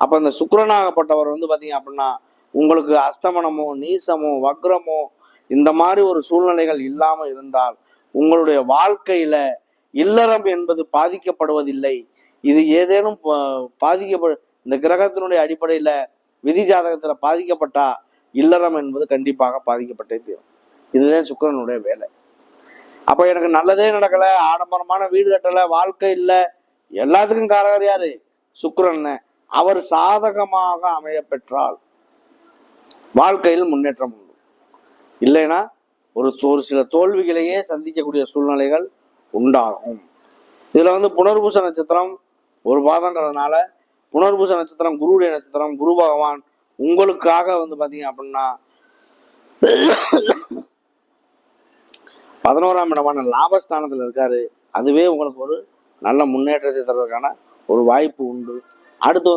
அப்ப இந்த சுக்கிரனாகப்பட்டவர் பாத்தீங்க அப்படின்னா உங்களுக்கு அஸ்தமனமோ நீசமோ வக்ரமோ இந்த மாதிரி ஒரு சூழ்நிலைகள் இல்லாம இருந்தால் உங்களுடைய வாழ்க்கையில இல்லறம் என்பது பாதிக்கப்படுவதில்லை. இது ஏதேனும் இந்த கிரகத்தினுடைய அடிப்படையில விதி ஜாதகத்துல பாதிக்கப்பட்டா இல்லறம் என்பது கண்டிப்பாக பாதிக்கப்பட்டே தீரும். இதுதான் சுக்கிரனுடைய வேலை. அப்ப எனக்கு நல்லதே நடக்கல, ஆடம்பரமான வீடு கட்டல, வாழ்க்கை இல்லை, எல்லாத்துக்கும் காரகர் யாரு? சுக்கிரன். அவர் சாதகமாக அமைய பெற்றால் வாழ்க்கையில் முன்னேற்றம் உண்டு. இல்லைன்னா ஒரு சில தோல்விகளையே சந்திக்கக்கூடிய சூழ்நிலைகள் உண்டாகும். இதுல புனர்பூச நட்சத்திரம் ஒரு பாதங்கிறதுனால, புனர்பூச நட்சத்திரம் குருவுடைய நட்சத்திரம். குரு பகவான் உங்களுக்காக பாத்தீங்க அப்படின்னா 11ஆம் இடமான லாபஸ்தானத்துல இருக்காரு. அதுவே உங்களுக்கு ஒரு நல்ல முன்னேற்றத்தை தருவதற்கான ஒரு வாய்ப்பு உண்டு. அடுத்து